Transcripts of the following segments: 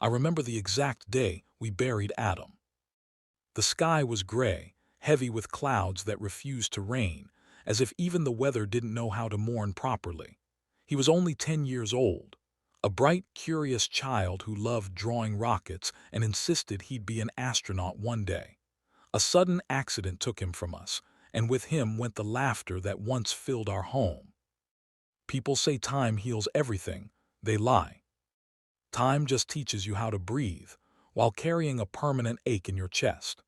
I remember the exact day we buried Adam. The sky was gray, heavy with clouds that refused to rain, as if even the weather didn't know how to mourn properly. He was only 10 years old, a bright, curious child who loved drawing rockets and insisted he'd be an astronaut one day. A sudden accident took him from us, and with him went the laughter that once filled our home. People say time heals everything. They lie. Time just teaches you how to breathe while carrying a permanent ache in your chest.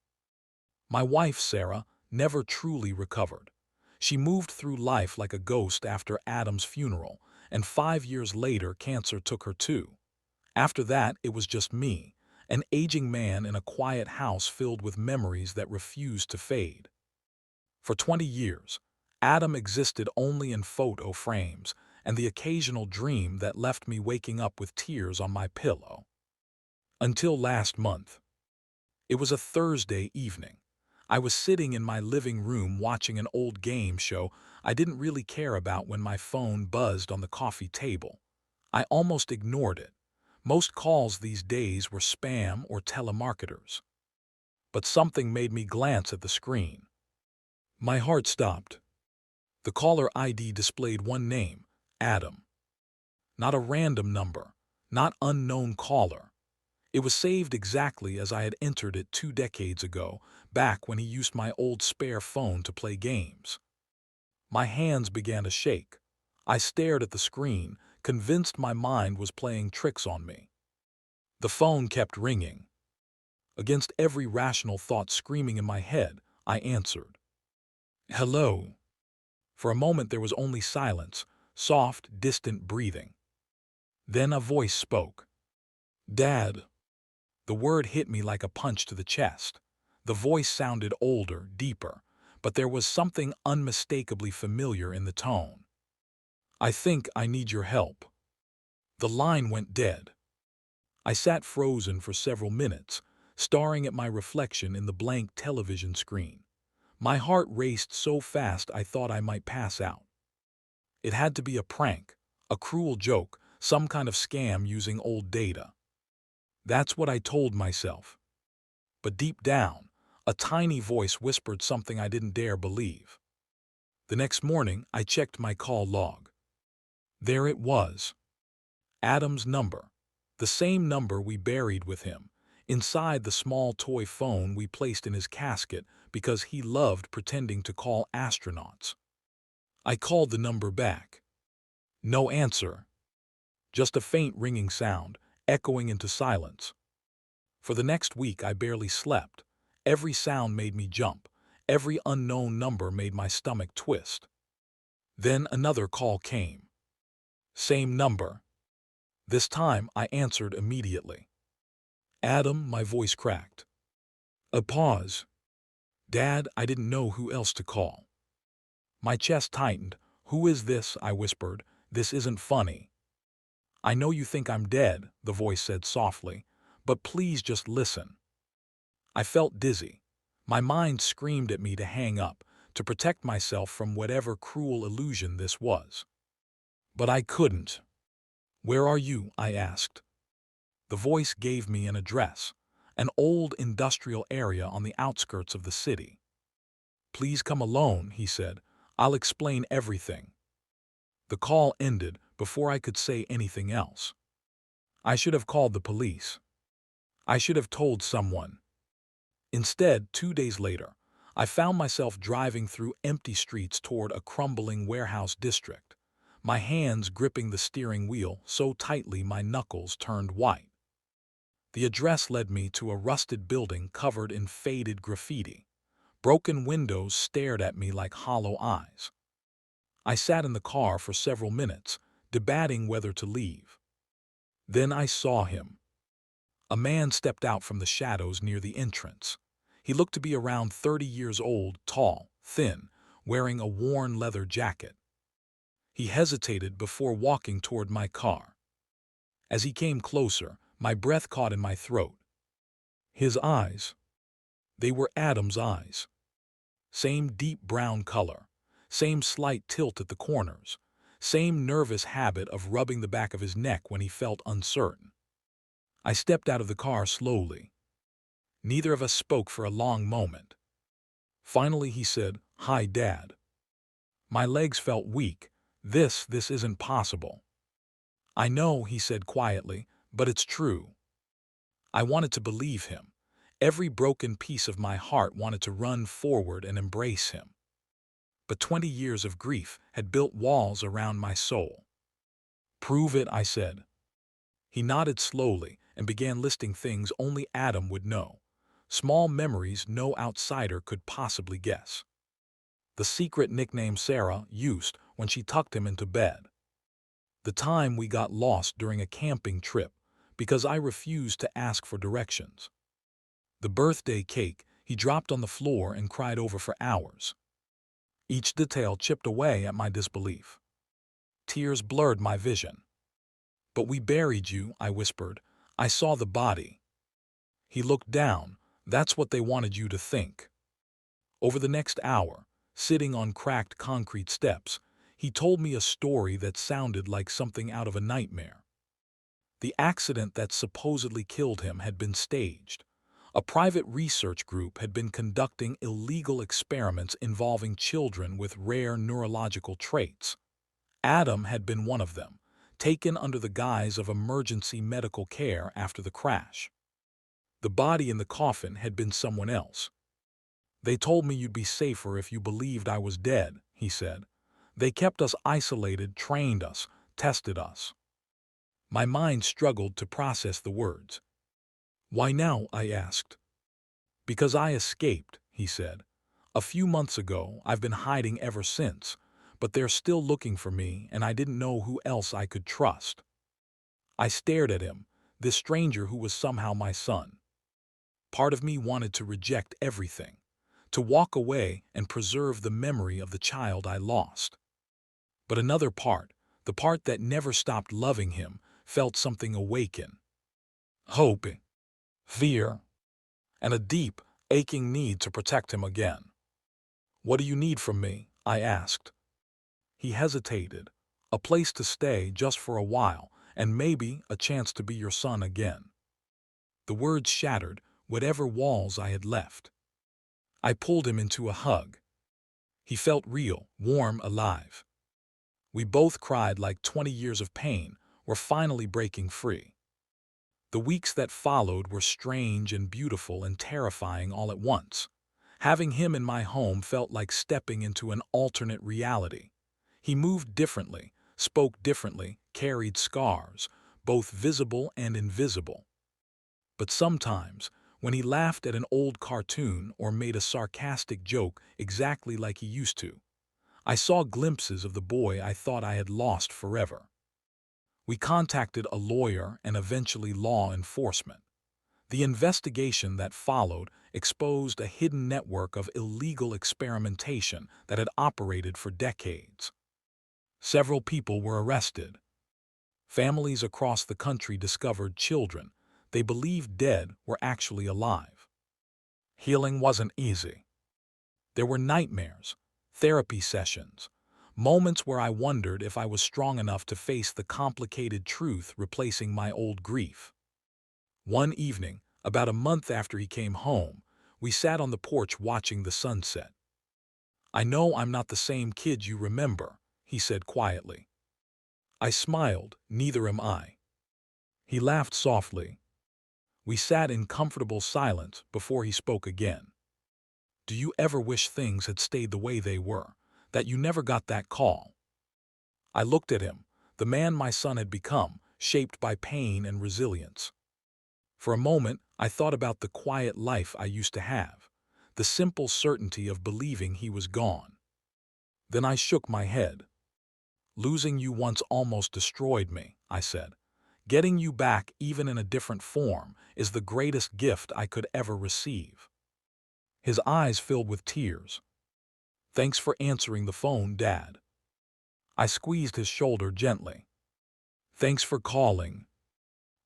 My wife, Sarah, never truly recovered. She moved through life like a ghost after Adam's funeral, and 5 years later cancer took her too. After that, it was just me, an aging man in a quiet house filled with memories that refused to fade. For 20 years, Adam existed only in photo frames and the occasional dream that left me waking up with tears on my pillow. Until last month. It was a Thursday evening. I was sitting in my living room watching an old game show I didn't really care about when my phone buzzed on the coffee table. I almost ignored it. Most calls these days were spam or telemarketers. But something made me glance at the screen. My heart stopped. The caller ID displayed one name, Adam. Not a random number, not unknown caller. It was saved exactly as I had entered it 2 decades ago, back when he used my old spare phone to play games. My hands began to shake. I stared at the screen, convinced my mind was playing tricks on me. The phone kept ringing. Against every rational thought screaming in my head, I answered. Hello. For a moment there was only silence, soft, distant breathing. Then a voice spoke. Dad. The word hit me like a punch to the chest. The voice sounded older, deeper, but there was something unmistakably familiar in the tone. I think I need your help. The line went dead. I sat frozen for several minutes, staring at my reflection in the blank television screen. My heart raced so fast I thought I might pass out. It had to be a prank, a cruel joke, some kind of scam using old data. That's what I told myself. But deep down, a tiny voice whispered something I didn't dare believe. The next morning, I checked my call log. There it was. Adam's number. The same number we buried with him, inside the small toy phone we placed in his casket because he loved pretending to call astronauts. I called the number back. No answer. Just a faint ringing sound, echoing into silence. For the next week I barely slept. Every sound made me jump. Every unknown number made my stomach twist. Then another call came. Same number. This time I answered immediately. Adam, my voice cracked. A pause. Dad, I didn't know who else to call. My chest tightened. Who is this? I whispered. This isn't funny. I know you think I'm dead, the voice said softly, but please just listen. I felt dizzy. My mind screamed at me to hang up, to protect myself from whatever cruel illusion this was. But I couldn't. Where are you? I asked. The voice gave me an address, an old industrial area on the outskirts of the city. Please come alone, he said. I'll explain everything. The call ended before I could say anything else. I should have called the police. I should have told someone. Instead, 2 days later, I found myself driving through empty streets toward a crumbling warehouse district, my hands gripping the steering wheel so tightly my knuckles turned white. The address led me to a rusted building covered in faded graffiti. Broken windows stared at me like hollow eyes. I sat in the car for several minutes, debating whether to leave. Then I saw him. A man stepped out from the shadows near the entrance. He looked to be around 30 years old, tall, thin, wearing a worn leather jacket. He hesitated before walking toward my car. As he came closer, my breath caught in my throat. His eyes. They were Adam's eyes. Same deep brown color, same slight tilt at the corners, same nervous habit of rubbing the back of his neck when he felt uncertain. I stepped out of the car slowly. Neither of us spoke for a long moment. Finally, he said, "Hi, Dad." My legs felt weak. This isn't possible. "I know," he said quietly, "but it's true." I wanted to believe him. Every broken piece of my heart wanted to run forward and embrace him. But 20 years of grief had built walls around my soul. "Prove it," I said. He nodded slowly and began listing things only Adam would know. Small memories no outsider could possibly guess. The secret nickname Sarah used when she tucked him into bed. The time we got lost during a camping trip because I refused to ask for directions. The birthday cake he dropped on the floor and cried over for hours. Each detail chipped away at my disbelief. Tears blurred my vision. "But we buried you," I whispered. "I saw the body." He looked down. "That's what they wanted you to think." Over the next hour, sitting on cracked concrete steps, he told me a story that sounded like something out of a nightmare. The accident that supposedly killed him had been staged. A private research group had been conducting illegal experiments involving children with rare neurological traits. Adam had been one of them, taken under the guise of emergency medical care after the crash. The body in the coffin had been someone else. "They told me you'd be safer if you believed I was dead," he said. "They kept us isolated, trained us, tested us." My mind struggled to process the words. "Why now?" I asked. "Because I escaped," he said. "A few months ago. I've been hiding ever since, but they're still looking for me and I didn't know who else I could trust." I stared at him, this stranger who was somehow my son. Part of me wanted to reject everything, to walk away and preserve the memory of the child I lost. But another part, the part that never stopped loving him, felt something awaken. Hope, fear, and a deep, aching need to protect him again. "What do you need from me?" I asked. He hesitated. "A place to stay just for a while, and maybe a chance to be your son again." The words shattered whatever walls I had left. I pulled him into a hug. He felt real, warm, alive. We both cried like 20 years of pain were finally breaking free. The weeks that followed were strange and beautiful and terrifying all at once. Having him in my home felt like stepping into an alternate reality. He moved differently, spoke differently, carried scars, both visible and invisible. But sometimes, when he laughed at an old cartoon or made a sarcastic joke exactly like he used to, I saw glimpses of the boy I thought I had lost forever. We contacted a lawyer and eventually law enforcement. The investigation that followed exposed a hidden network of illegal experimentation that had operated for decades. Several people were arrested. Families across the country discovered children they believed dead were actually alive. Healing wasn't easy. There were nightmares, therapy sessions, moments where I wondered if I was strong enough to face the complicated truth replacing my old grief. One evening, about a month after he came home, we sat on the porch watching the sunset. "I know I'm not the same kid you remember," he said quietly. I smiled, "Neither am I." He laughed softly. We sat in comfortable silence before he spoke again. "Do you ever wish things had stayed the way they were, that you never got that call?" I looked at him, the man my son had become, shaped by pain and resilience. For a moment, I thought about the quiet life I used to have, the simple certainty of believing he was gone. Then I shook my head. "Losing you once almost destroyed me," I said. "Getting you back, even in a different form, is the greatest gift I could ever receive." His eyes filled with tears. "Thanks for answering the phone, Dad." I squeezed his shoulder gently. "Thanks for calling."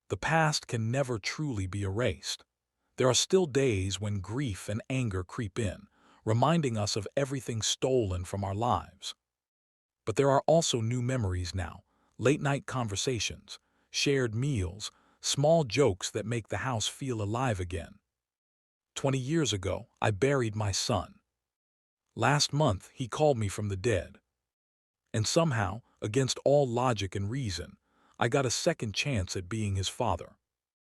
The past can never truly be erased. There are still days when grief and anger creep in, reminding us of everything stolen from our lives. But there are also new memories now, late-night conversations, shared meals, Small jokes that make the house feel alive again. 20 years ago, I buried my son. Last month, he called me from the dead. And somehow, against all logic and reason, I got a second chance at being his father.